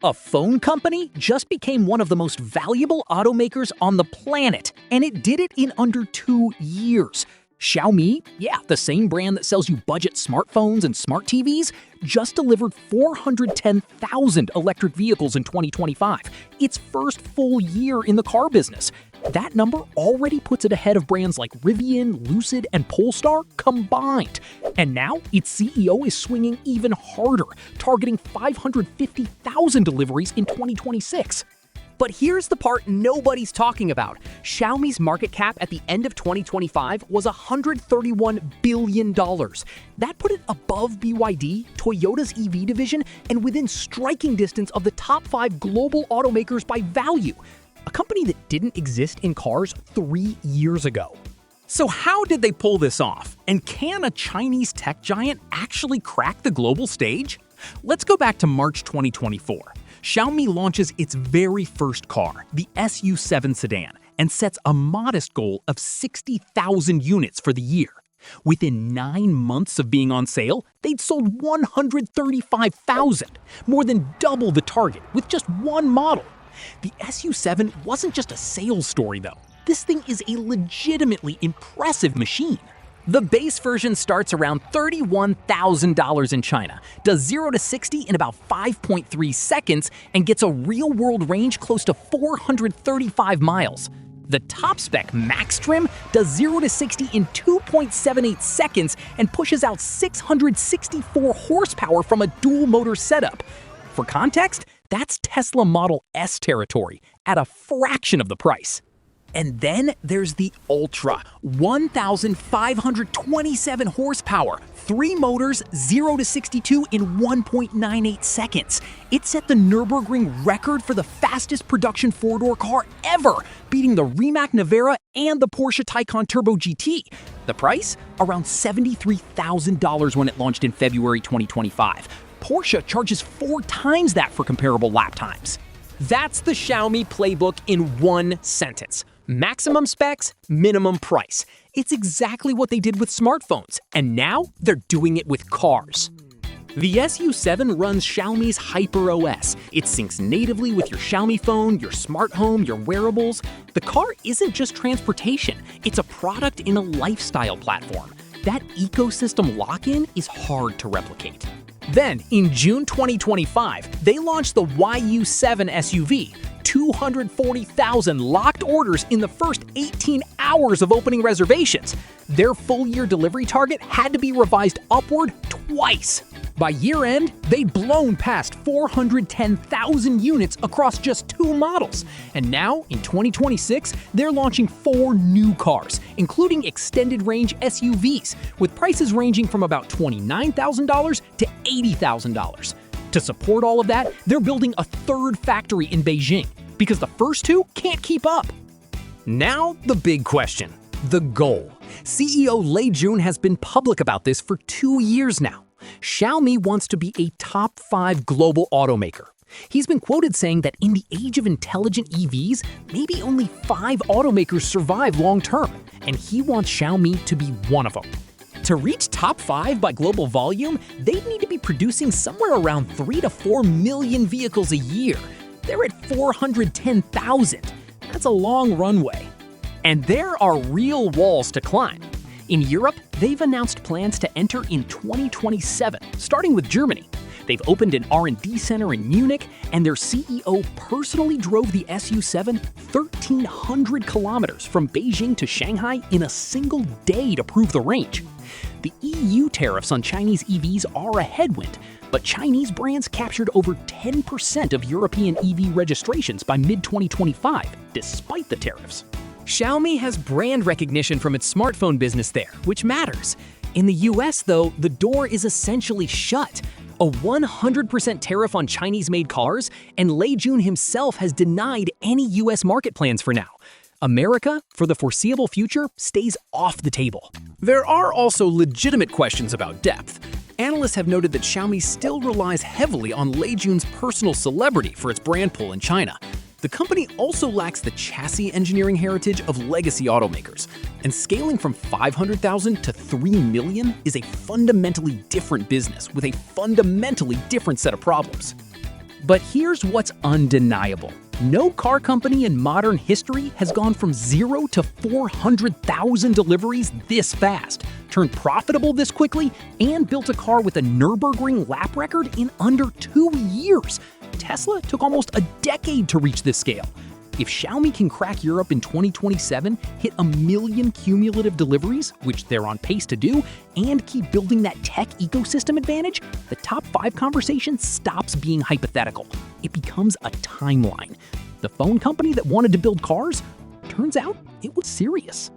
A phone company just became one of the most valuable automakers on the planet, and it did it in under 2 years. Xiaomi, yeah, the same brand that sells you budget smartphones and smart TVs, just delivered 410,000 electric vehicles in 2025, its first full year in the car business. That number already puts it ahead of brands like Rivian, Lucid, and Polestar combined. And now, its CEO is swinging even harder, targeting 550,000 deliveries in 2026. But here's the part nobody's talking about. Xiaomi's market cap at the end of 2025 was $131 billion. That put it above BYD, Toyota's EV division, and within striking distance of the top 5 global automakers by value. A company that didn't exist in cars 3 years ago. So how did they pull this off? And can a Chinese tech giant actually crack the global stage? Let's go back to March 2024. Xiaomi launches its very first car, the SU7 sedan, and sets a modest goal of 60,000 units for the year. Within 9 months of being on sale, they'd sold 135,000, more than double the target with just one model. The SU7 wasn't just a sales story, though. This thing is a legitimately impressive machine. The base version starts around $31,000 in China, does 0 to 60 in about 5.3 seconds, and gets a real-world range close to 435 miles. The top-spec Max trim does 0 to 60 in 2.78 seconds and pushes out 664 horsepower from a dual-motor setup. For context, that's Tesla Model S territory, at a fraction of the price. And then there's the Ultra, 1,527 horsepower, 3 motors, 0 to 62 in 1.98 seconds. It set the Nürburgring record for the fastest production 4-door car ever, beating the Rimac Nevera and the Porsche Taycan Turbo GT. The price? Around $73,000 when it launched in February 2025. Porsche charges 4 times that for comparable lap times. That's the Xiaomi playbook in one sentence. Maximum specs, minimum price. It's exactly what they did with smartphones, and now they're doing it with cars. The SU7 runs Xiaomi's HyperOS. It syncs natively with your Xiaomi phone, your smart home, your wearables. The car isn't just transportation, it's a product in a lifestyle platform. That ecosystem lock-in is hard to replicate. Then, in June 2025, they launched the YU7 SUV. 240,000 locked orders in the first 18 hours of opening reservations. Their full-year delivery target had to be revised upward twice. By year-end, they'd blown past 410,000 units across just 2 models. And now, in 2026, they're launching 4 new cars, including extended-range SUVs, with prices ranging from about $29,000 to $80,000. To support all of that, they're building a 3rd factory in Beijing, because the first 2 can't keep up. Now, the big question, the goal. CEO Lei Jun has been public about this for 2 years now. Xiaomi wants to be a top 5 global automaker. He's been quoted saying that in the age of intelligent EVs, maybe only 5 automakers survive long-term, and he wants Xiaomi to be one of them. To reach top 5 by global volume, they'd need to be producing somewhere around 3 to 4 million vehicles a year. They're at 410,000. That's a long runway. And there are real walls to climb. In Europe, they've announced plans to enter in 2027, starting with Germany. They've opened an R&D center in Munich, and their CEO personally drove the SU7 1,300 kilometers from Beijing to Shanghai in a single day to prove the range. The EU tariffs on Chinese EVs are a headwind, but Chinese brands captured over 10% of European EV registrations by mid-2025, despite the tariffs. Xiaomi has brand recognition from its smartphone business there, which matters. In the US, though, the door is essentially shut. A 100% tariff on Chinese-made cars, and Lei Jun himself has denied any US market plans for now. America, for the foreseeable future, stays off the table. There are also legitimate questions about depth. Analysts have noted that Xiaomi still relies heavily on Lei Jun's personal celebrity for its brand pull in China. The company also lacks the chassis engineering heritage of legacy automakers, and scaling from 500,000 to 3 million is a fundamentally different business with a fundamentally different set of problems. But here's what's undeniable. No car company in modern history has gone from 0 to 400,000 deliveries this fast, turned profitable this quickly, and built a car with a Nürburgring lap record in under 2 years. Tesla took almost a decade to reach this scale. If Xiaomi can crack Europe in 2027, hit 1 million cumulative deliveries, which they're on pace to do, and keep building that tech ecosystem advantage, the top 5 conversation stops being hypothetical. It becomes a timeline. The phone company that wanted to build cars? Turns out it was serious.